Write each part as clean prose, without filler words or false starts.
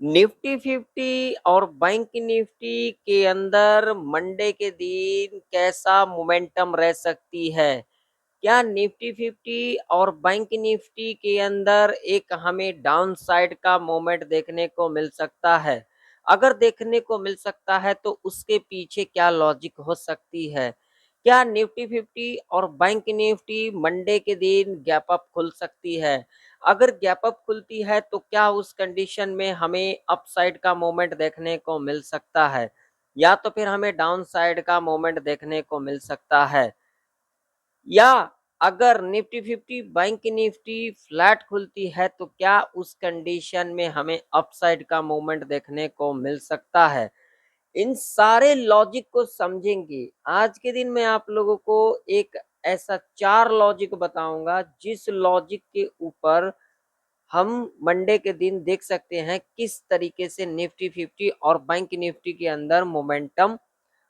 Nifty 50 और bank Nifty के अंदर मंडे के दिन कैसा मोमेंटम रह सकती है? क्या निफ्टी 50 और बैंक निफ्टी के अंदर एक हमें डाउन साइड का मोमेंट देखने को मिल सकता है? अगर देखने को मिल सकता है तो उसके पीछे क्या लॉजिक हो सकती है? क्या निफ्टी 50 और बैंक निफ्टी मंडे के दिन गैप अप खुल सकती है? अगर गैप अप खुलती है तो क्या उस कंडीशन में हमें अपसाइड का मोमेंट देखने को मिल सकता है, या तो फिर हमें डाउन साइड का मोमेंट देखने को मिल सकता है? या अगर निफ्टी 50 बैंक निफ्टी फ्लैट खुलती है तो क्या उस कंडीशन में हमें अपसाइड का मूवमेंट देखने को मिल सकता है? इन सारे लॉजिक को समझेंगे। आज के दिन मैं आप लोगों को एक ऐसा 4 लॉजिक बताऊंगा जिस लॉजिक के ऊपर हम मंडे के दिन देख सकते हैं किस तरीके से निफ्टी 50 और बैंक निफ्टी के अंदर मोमेंटम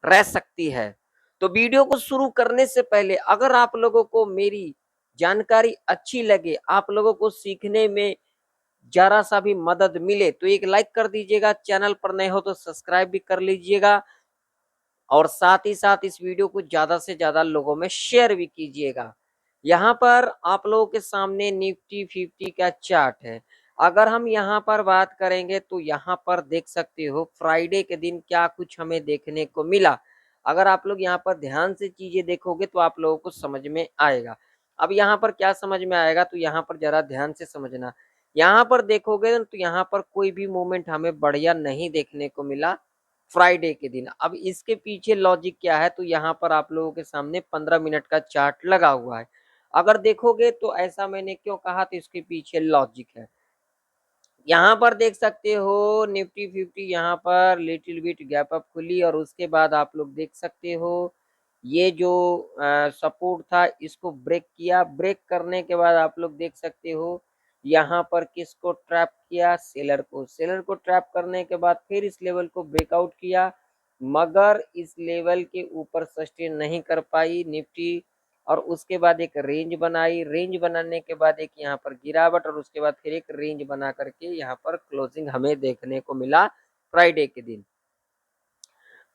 रह सकती है। तो वीडियो को शुरू करने से पहले अगर आप लोगों को मेरी जानकारी अच्छी लगे, आप लोगों को सीखने में जरा सा भी मदद मिले तो एक लाइक कर दीजिएगा, चैनल पर नए हो तो सब्सक्राइब भी कर लीजिएगा और साथ ही साथ इस वीडियो को ज्यादा से ज्यादा लोगों में शेयर भी कीजिएगा। यहाँ पर आप लोगों के सामने निफ्टी 50 का चार्ट है। अगर हम यहाँ पर बात करेंगे तो यहाँ पर देख सकते हो फ्राइडे के दिन क्या कुछ हमें देखने को मिला। अगर आप लोग यहाँ पर ध्यान से चीजें देखोगे तो आप लोगों को समझ में आएगा। अब यहाँ पर क्या समझ में आएगा तो यहाँ पर जरा ध्यान से समझना। यहाँ पर देखोगे तो यहाँ पर कोई भी मूवमेंट हमें बढ़िया नहीं देखने को मिला फ्राइडे के दिन। अब इसके पीछे लॉजिक क्या है तो यहाँ पर आप लोगों के सामने 15 मिनट का चार्ट लगा हुआ है। अगर देखोगे तो ऐसा मैंने क्यों कहा तो इसके पीछे लॉजिक है। यहाँ पर देख सकते हो निफ्टी 50 यहाँ पर लिटिल बिट गैप अप खुली और उसके बाद आप लोग देख सकते हो ये जो सपोर्ट था इसको ब्रेक किया। ब्रेक करने के बाद आप लोग देख सकते हो यहाँ पर किसको ट्रैप किया, सेलर को। सेलर को ट्रैप करने के बाद फिर इस लेवल को ब्रेकआउट किया, मगर इस लेवल के ऊपर सस्टेन नहीं कर पाई निफ्टी और उसके बाद एक रेंज बनाई। रेंज बनाने के बाद एक यहाँ पर गिरावट और उसके बाद फिर एक रेंज बना करके यहाँ पर क्लोजिंग हमें देखने को मिला फ्राइडे के दिन।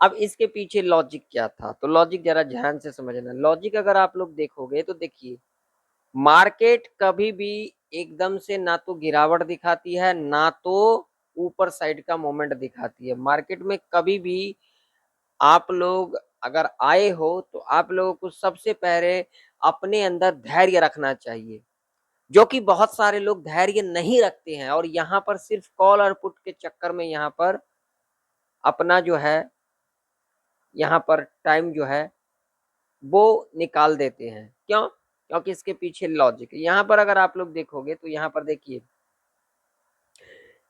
अब इसके पीछे लॉजिक क्या था तो लॉजिक जरा ध्यान से समझना। लॉजिक अगर आप लोग देखोगे तो देखिए मार्केट कभी भी एकदम से ना तो गिरावट दिखाती है ना तो ऊपर साइड का मोमेंट दिखाती है। मार्केट में कभी भी आप लोग अगर आए हो तो आप लोगों को सबसे पहले अपने अंदर धैर्य रखना चाहिए, जो कि बहुत सारे लोग धैर्य नहीं रखते हैं और यहाँ पर सिर्फ कॉल और पुट के चक्कर में यहाँ पर अपना जो है यहाँ पर टाइम जो है वो निकाल देते हैं। क्यों? क्योंकि इसके पीछे लॉजिक है। यहाँ पर अगर आप लोग देखोगे तो यहाँ पर देखिए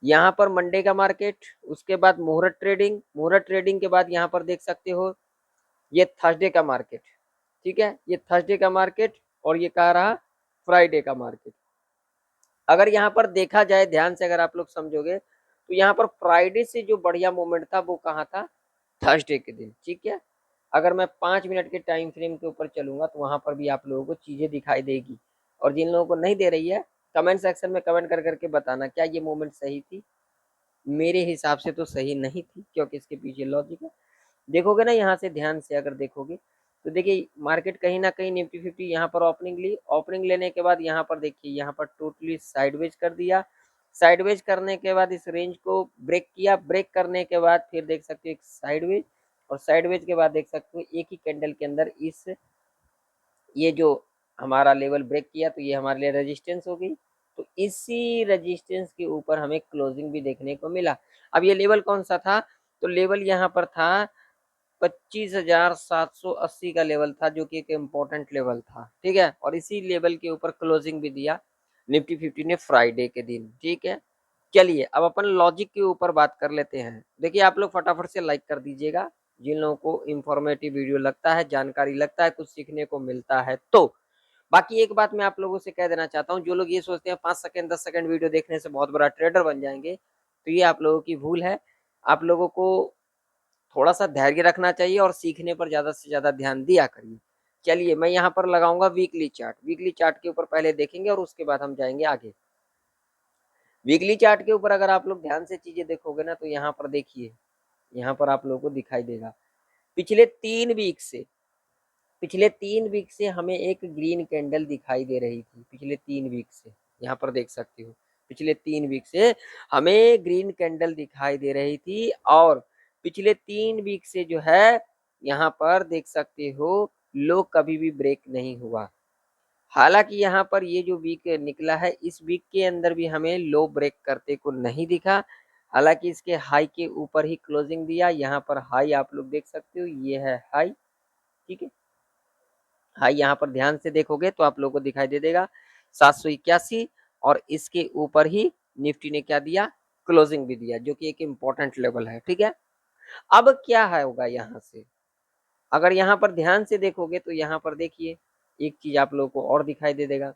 यहाँ पर मंडे का मार्केट, उसके बाद मुहूर्त ट्रेडिंग, मुहूर्त ट्रेडिंग के बाद यहाँ पर देख सकते हो ये थर्सडे का मार्केट। ठीक है, ये थर्सडे का मार्केट और ये कहा रहा फ्राइडे का मार्केट। अगर यहाँ पर देखा जाए ध्यान से अगर आप लोग समझोगे तो यहाँ पर फ्राइडे से जो बढ़िया मूवमेंट था वो कहाँ था, थर्सडे के दिन। ठीक है, अगर मैं 5 मिनट के टाइम फ्रेम के ऊपर चलूंगा तो वहां पर भी आप लोगों को चीजें दिखाई देगी और जिन लोगों को नहीं दे रही है कमेंट सेक्शन में कमेंट कर करके बताना क्या ये मूवमेंट सही थी। मेरे हिसाब से तो सही नहीं थी क्योंकि इसके पीछे लॉजिक है। देखोगे ना यहाँ से ध्यान से अगर देखोगे तो देखिए मार्केट कहीं ना कहीं निफ्टी 50 यहाँ पर ओपनिंग ली। ओपनिंग लेने के बाद यहाँ पर देखिए यहाँ पर टोटली साइडवेज कर दिया। साइडवेज करने के बाद इस रेंज को ब्रेक किया। ब्रेक करने के बाद फिर देख सकते हो एक साइडवेज और साइडवेज के बाद देख सकते हो एक ही कैंडल के अंदर इस ये जो हमारा लेवल ब्रेक किया तो ये हमारे लिए रेजिस्टेंस हो गई। तो इसी रेजिस्टेंस के ऊपर हमें क्लोजिंग भी देखने को मिला। अब ये लेवल कौन सा था तो लेवल यहाँ पर था 25,780 का लेवल था जो कि एक इम्पोर्टेंट लेवल था। ठीक है, और इसी लेवल के ऊपर क्लोजिंग भी दिया निफ्टी 50 ने फ्राइडे के दिन। ठीक है, चलिए अब अपन लॉजिक के ऊपर बात कर लेते हैं। देखिए आप लोग फटाफट से लाइक कर दीजिएगा जिन लोगों को इंफॉर्मेटिव वीडियो लगता है, जानकारी लगता है, कुछ सीखने को मिलता है। तो बाकी एक बात मैं आप लोगों से कह देना चाहता हूँ, जो लोग ये सोचते हैं 5 सेकंड 10 सेकंड वीडियो देखने से बहुत बड़ा ट्रेडर बन जाएंगे तो ये आप लोगों की भूल है। आप लोगों को थोड़ा सा धैर्य रखना चाहिए और सीखने पर ज्यादा से ज्यादा ध्यान दिया करिए। चलिए मैं यहाँ पर लगाऊंगा वीकली चार्ट। वीकली चार्ट के ऊपर पहले देखेंगे और उसके बाद हम जाएंगे आगे। वीकली चार्ट के ऊपर अगर आप लोग ध्यान से चीजें देखोगे ना, तो यहाँ पर देखिए, यहाँ पर आप लोगों को दिखाई देगा पिछले 3 वीक से हमें एक ग्रीन कैंडल दिखाई दे रही थी। पिछले 3 वीक से यहाँ पर देख सकते हो, पिछले 3 वीक से हमें ग्रीन कैंडल दिखाई दे रही थी, और पिछले 3 वीक से जो है यहाँ पर देख सकते हो लो कभी भी ब्रेक नहीं हुआ। हालांकि यहाँ पर ये जो वीक निकला है, इस वीक के अंदर भी हमें लो ब्रेक करते को नहीं दिखा। हालांकि इसके हाई के ऊपर ही क्लोजिंग दिया। यहाँ पर हाई आप लोग देख सकते हो, ये है हाई, ठीक है। हाई यहाँ पर ध्यान से देखोगे तो आप लोगों को दिखाई दे देगा 781, और इसके ऊपर ही निफ्टी ने क्या दिया, क्लोजिंग भी दिया, जो कि एक इम्पोर्टेंट लेवल है, ठीक है। अब क्या है होगा यहाँ से, अगर यहाँ पर ध्यान से देखोगे तो यहाँ पर देखिए एक चीज आप लोगों को और दिखाई दे देगा।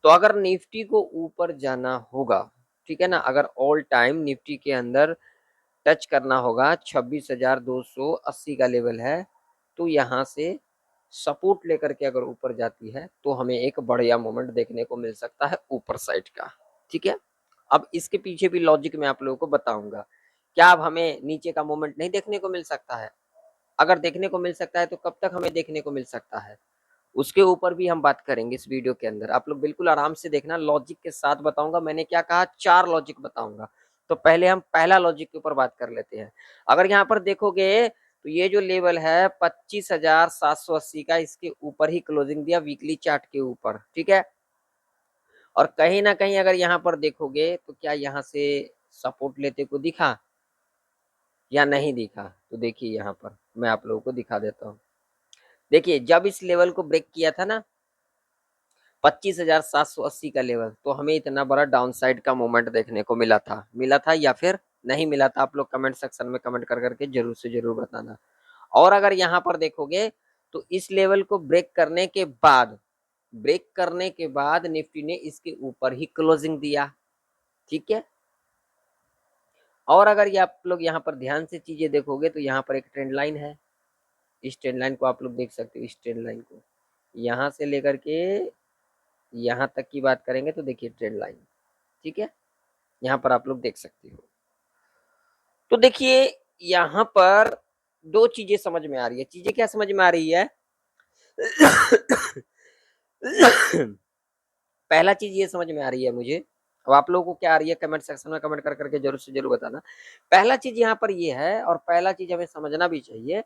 तो अगर निफ्टी को ऊपर जाना होगा, ठीक है ना, अगर ऑल टाइम निफ्टी के अंदर टच करना होगा 26,280 का लेवल है, तो यहाँ से सपोर्ट लेकर के अगर ऊपर जाती है तो हमें एक बढ़िया मोमेंट देखने को मिल सकता है ऊपर साइड का, ठीक है। अब इसके पीछे भी लॉजिक मैं आप लोगों को बताऊंगा। क्या अब हमें नीचे का मोमेंट नहीं देखने को मिल सकता है? अगर देखने को मिल सकता है तो कब तक हमें देखने को मिल सकता है, उसके ऊपर भी हम बात करेंगे इस वीडियो के अंदर। आप लोग बिल्कुल आराम से देखना, लॉजिक के साथ बताऊंगा। मैंने क्या कहा, 4 लॉजिक बताऊंगा। तो पहले हम पहला लॉजिक के ऊपर बात कर लेते हैं। अगर यहाँ पर देखोगे तो ये जो लेवल है 25,780 का, इसके ऊपर ही क्लोजिंग दिया वीकली चार्ट के ऊपर, ठीक है। और कहीं ना कहीं अगर यहाँ पर देखोगे तो क्या यहाँ से सपोर्ट लेते को दिखा या नहीं दिखा? तो देखिए यहाँ पर मैं आप लोगों को दिखा देता हूँ। देखिए जब इस लेवल को ब्रेक किया था ना 25,780 का लेवल, तो हमें इतना बड़ा डाउन साइड का मूवमेंट देखने को मिला था या फिर नहीं मिला था? आप लोग कमेंट सेक्शन में कमेंट कर करके जरूर से जरूर बताना। और अगर यहाँ पर देखोगे तो इस लेवल को ब्रेक करने के बाद निफ्टी ने इसके ऊपर ही क्लोजिंग दिया, ठीक है। और अगर ये आप लोग यहाँ पर ध्यान से चीजें देखोगे तो यहाँ पर एक ट्रेंड लाइन है। इस ट्रेंड लाइन को आप लोग देख सकते हो। इस ट्रेंड लाइन को यहाँ से लेकर के यहाँ तक की बात करेंगे तो देखिए ट्रेंड लाइन, ठीक है, यहाँ पर आप लोग देख सकते हो। तो देखिए यहाँ पर दो चीजें समझ में आ रही है। चीजें क्या समझ में आ रही है? पहला चीज ये समझ में आ रही है मुझे, अब आप लोगों को क्या आ रही है कमेंट सेक्शन में कमेंट कर करके जरूर से जरूर बताना। पहला चीज यहाँ पर ये है, और पहला चीज हमें समझना भी चाहिए,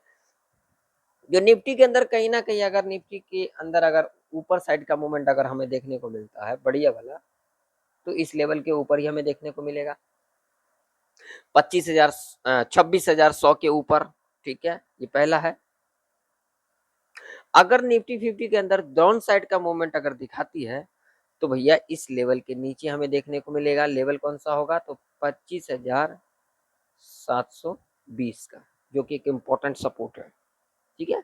जो निफ्टी के अंदर कहीं ना कहीं अगर निफ्टी के अंदर अगर ऊपर साइड का मूवमेंट अगर हमें देखने को मिलता है बढ़िया वाला, तो इस लेवल के ऊपर ही हमें देखने को मिलेगा 26,100 के ऊपर, ठीक है। ये पहला है। अगर निफ्टी 50 के अंदर डाउन साइड का मूवमेंट अगर दिखाती है तो भैया इस लेवल के नीचे हमें देखने को मिलेगा। लेवल कौन सा होगा? तो 25,720 का, जो कि एक इम्पोर्टेंट सपोर्ट है, ठीक है।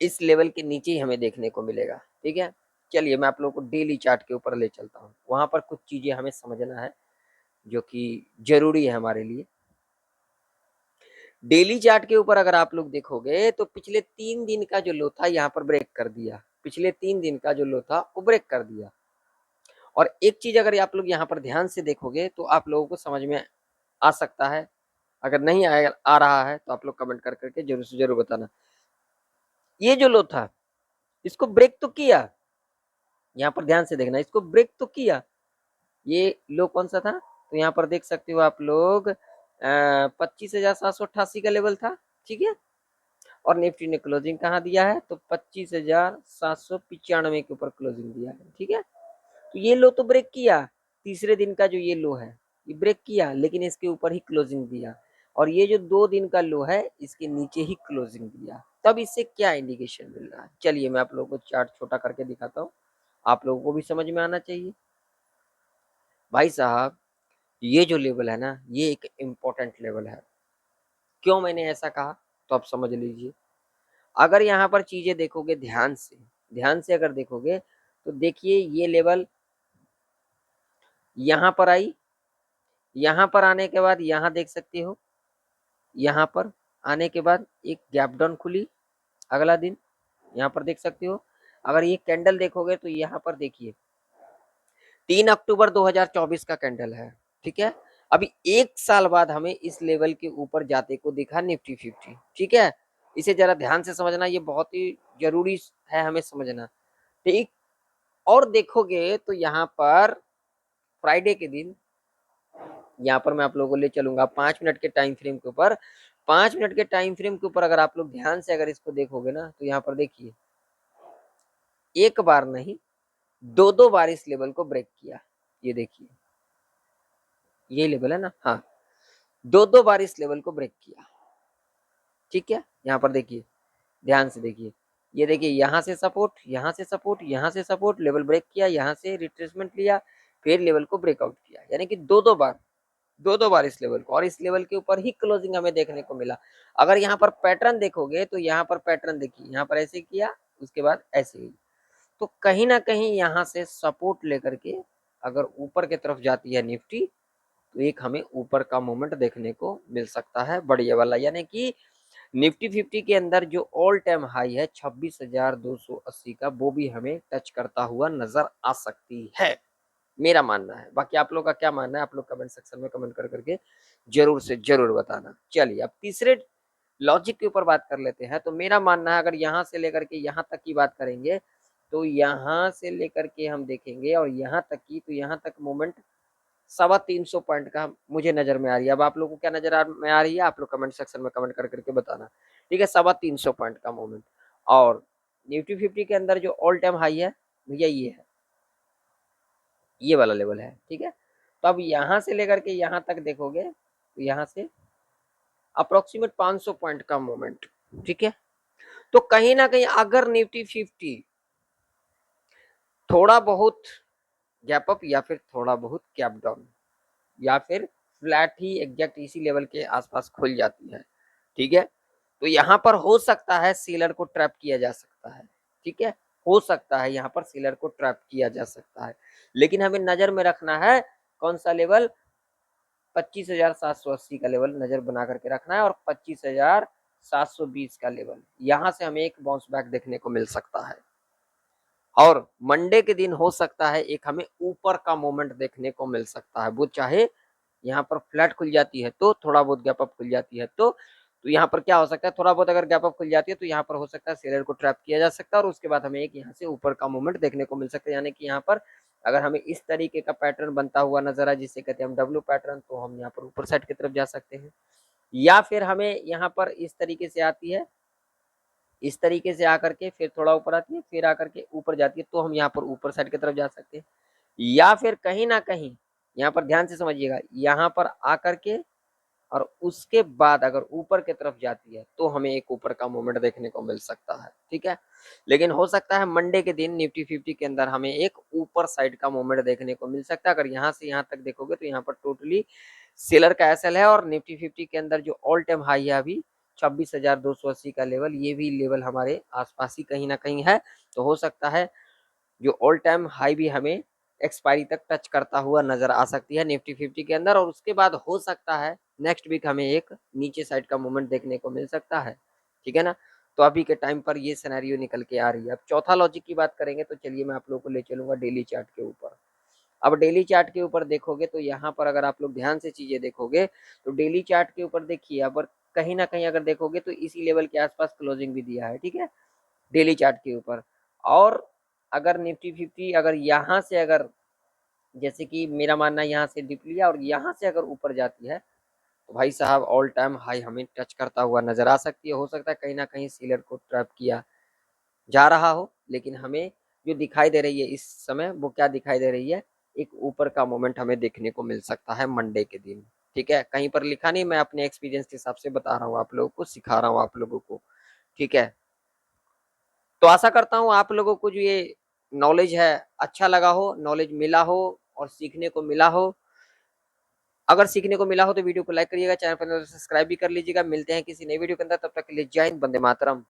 इस लेवल के नीचे ही हमें देखने को मिलेगा, ठीक है। चलिए मैं आप लोगों को डेली चार्ट के ऊपर ले चलता हूँ। वहां पर कुछ चीजें हमें समझना है जो कि जरूरी है हमारे लिए। डेली चार्ट के ऊपर अगर आप लोग देखोगे तो पिछले 3 दिन का जो लो था यहाँ पर ब्रेक कर दिया। पिछले 3 दिन का जो लो था वो ब्रेक कर दिया। और एक चीज अगर आप लोग यहाँ पर ध्यान से देखोगे तो आप लोगों को समझ में आ सकता है। अगर नहीं आ रहा है तो आप लोग कमेंट कर करके जरूर से जरूर बताना। ये जो लो था इसको ब्रेक तो किया, यहाँ पर ध्यान से देखना, इसको ब्रेक तो किया। ये लो कौन सा था? तो यहाँ पर देख सकते हो आप लोग 25,788 का लेवल था, ठीक है। और निफ्टी ने क्लोजिंग कहाँ दिया है? तो 25,795 के ऊपर क्लोजिंग दिया है, ठीक है। तो ये लो तो ब्रेक किया, तीसरे दिन का जो ये लो है ये ब्रेक किया, लेकिन इसके ऊपर ही क्लोजिंग दिया। और ये जो 2 दिन का लो है इसके नीचे ही क्लोजिंग दिया। तब इससे क्या इंडिकेशन मिल रहा है? चलिए मैं आप लोगों को चार्ट छोटा करके दिखाता हूँ, आप लोगों को भी समझ में आना चाहिए। भाई साहब ये जो लेवल है ना, ये एक इम्पोर्टेंट लेवल है। क्यों मैंने ऐसा कहा तो आप समझ लीजिए। अगर यहाँ पर चीजें देखोगे ध्यान से अगर देखोगे तो देखिए ये लेवल यहाँ पर आई, यहाँ पर आने के बाद यहाँ देख सकते हो, यहाँ पर आने के बाद एक गैप डाउन खुली अगला दिन, यहाँ पर देख सकते हो। अगर ये कैंडल देखोगे तो यहाँ पर देखिए 3 अक्टूबर 2024 का कैंडल है, ठीक है। अभी 1 साल बाद हमें इस लेवल के ऊपर जाते को दिखा निफ्टी 50, ठीक है। इसे जरा ध्यान से समझना, ये बहुत ही जरूरी है हमें समझना, ठीक। और देखोगे तो यहाँ पर फ्राइडे के दिन, यहाँ पर मैं आप लोगों को ले चलूंगा 5 मिनट के टाइम फ्रेम के ऊपर। 5 मिनट के टाइम फ्रेम के ऊपर अगर आप लोग ध्यान से अगर इसको देखोगे ना, तो यहाँ पर देखिए एक बार नहीं, दो दो बार इस लेवल को ब्रेक किया। ये देखिए, ये लेवल है ना, हाँ, दो दो बार इस लेवल को ब्रेक किया, ठीक है। यहाँ पर देखिए, ध्यान से देखिए, ये देखिए, यहाँ से सपोर्ट, यहाँ से सपोर्ट, यहाँ से सपोर्ट, लेवल ब्रेक किया, यहाँ से रिट्रेसमेंट लिया, फिर लेवल को ब्रेकआउट किया, यानी कि दो दो बार इस लेवल को, और इस लेवल के ऊपर ही क्लोजिंग हमें देखने को मिला। अगर यहाँ पर पैटर्न देखोगे तो यहाँ पर पैटर्न देखिए, यहाँ पर ऐसे किया, उसके बाद ऐसे ही, तो कहीं ना कहीं यहाँ से सपोर्ट लेकर के अगर ऊपर की तरफ जाती है निफ्टी, तो एक हमें ऊपर का मूवमेंट देखने को मिल सकता है बढ़िया वाला, यानी कि निफ्टी 50 के अंदर जो ऑल टाइम हाई है 26,280 का, वो भी हमें टच करता हुआ नजर आ सकती है, मेरा मानना है। बाकी आप लोग का क्या मानना है, आप लोग कमेंट सेक्शन में कमेंट कर करके जरूर से जरूर बताना। चलिए अब तीसरे लॉजिक के ऊपर बात कर लेते हैं। तो मेरा मानना है, अगर यहाँ से लेकर के यहाँ तक की बात करेंगे, तो यहाँ से लेकर के हम देखेंगे और यहाँ तक की, तो यहाँ तक मूवमेंट 350 पॉइंट का मुझे नजर में आ रही है। अब आप लोगों को क्या नजर में आ रही है, आप लोग कमेंट सेक्शन में कमेंट कर करके बताना, ठीक है। 350 पॉइंट का मूवमेंट, और निफ्टी 50 के अंदर जो ऑल टाइम हाई है भैया ये है, ये वाला लेवल है, ठीक है। तो अब यहाँ से लेकर के यहाँ तक देखोगे, तो यहाँ से अप्रोक्सीमेट 500 पॉइंट का मूवमेंट, ठीक है। तो कहीं ना कहीं अगर निफ्टी 50 थोड़ा बहुत गैप अप, या फिर थोड़ा बहुत गैप डाउन, या फिर फ्लैट ही एग्जैक्ट इसी लेवल के आसपास खुल जाती है, ठीक है, तो यहाँ पर हो सकता है सेलर को ट्रैप किया जा सकता है, ठीक है। हो सकता है यहाँ पर सेलर को ट्रैप किया जा सकता है, लेकिन हमें नजर में रखना है कौन सा लेवल, 25,780 का लेवल नजर बना करके रखना है, और 25,720 का लेवल, यहाँ से हमें एक बाउंस बैक देखने को मिल सकता है। और मंडे के दिन हो सकता है एक हमें ऊपर का मोमेंट देखने को मिल सकता है, वो चाहे यहाँ पर फ्लैट खुल जाती है तो, थोड़ा बहुत गैप अप खुल जाती है तो यहाँ पर क्या हो सकता है, थोड़ा बहुत अगर गैप अप खुल जाती है तो यहाँ पर हो सकता है सेलर को ट्रैप किया जा सकता है, और उसके बाद हमें एक यहाँ से ऊपर का मूवमेंट देखने को मिल सकता है। यानी कि यहाँ पर अगर हमें इस तरीके का पैटर्न बनता हुआ नजर आए, जिसे कहते हैं हम डब्ल्यू पैटर्न, तो हम यहाँ पर ऊपर साइड की तरफ जा सकते हैं। या फिर हमें यहाँ पर इस तरीके से आती है, इस तरीके से आकर के फिर थोड़ा ऊपर आती है, फिर आकर के ऊपर जाती है, तो हम यहाँ पर ऊपर साइड की तरफ जा सकते हैं। या फिर कहीं ना कहीं यहाँ पर ध्यान से समझिएगा, यहाँ पर आकर के और उसके बाद अगर ऊपर की तरफ जाती है तो हमें एक ऊपर का मूवमेंट देखने को मिल सकता है, ठीक है। लेकिन हो सकता है मंडे के दिन निफ्टी 50 के अंदर हमें एक ऊपर साइड का मूवमेंट देखने को मिल सकता है। अगर यहाँ से यहाँ तक देखोगे तो यहाँ पर टोटली सेलर का एसएल है, और निफ्टी 50 के अंदर जो ऑल टाइम हाई है अभी 26,280 का लेवल, ये भी लेवल हमारे आसपास ही कहीं ना कहीं है। तो हो सकता है जो ऑल टाइम हाई भी हमें एक्सपायरी तक टच करता हुआ नजर आ सकती है निफ्टी 50 के अंदर, और उसके बाद हो सकता है नेक्स्ट वीक हमें एक नीचे साइड का मूवमेंट देखने को मिल सकता है, ठीक है ना। तो अभी के टाइम पर ये सिनेरियो निकल के आ रही है। अब चौथा लॉजिक की बात करेंगे, तो चलिए मैं आप लोगों को ले चलूंगा डेली चार्ट के ऊपर। अब डेली चार्ट के ऊपर देखोगे तो यहाँ पर अगर आप लोग ध्यान से चीजें देखोगे, तो डेली चार्ट के ऊपर देखिए, अब कहीं ना कहीं अगर देखोगे तो इसी लेवल के आसपास क्लोजिंग भी दिया है, ठीक है, डेली चार्ट के ऊपर। और अगर निफ्टी 50 अगर यहाँ से, अगर जैसे कि मेरा मानना है यहाँ से डिप लिया और यहाँ से अगर ऊपर जाती है, तो भाई साहब ऑल टाइम हाई हमें टच करता हुआ नजर आ सकती है। हो सकता है कहीं ना कहीं सीलर को ट्रैप किया जा रहा हो, लेकिन हमें जो दिखाई दे रही है इस समय, वो क्या दिखाई दे रही है, एक ऊपर का मोमेंट हमें देखने को मिल सकता है मंडे के दिन, ठीक है। कहीं पर लिखा नहीं, मैं अपने एक्सपीरियंस के हिसाब से बता रहा हूँ आप लोगों को, सिखा रहा हूँ आप लोगों को, ठीक है। तो आशा करता हूँ आप लोगों को जो ये नॉलेज है अच्छा लगा हो, नॉलेज मिला हो और सीखने को मिला हो। अगर सीखने को मिला हो तो वीडियो को लाइक करिएगा, चैनल पर सब्सक्राइब भी कर लीजिएगा। मिलते हैं किसी नई वीडियो के अंदर, तब तक के लिए जय हिंद, वंदे मातरम।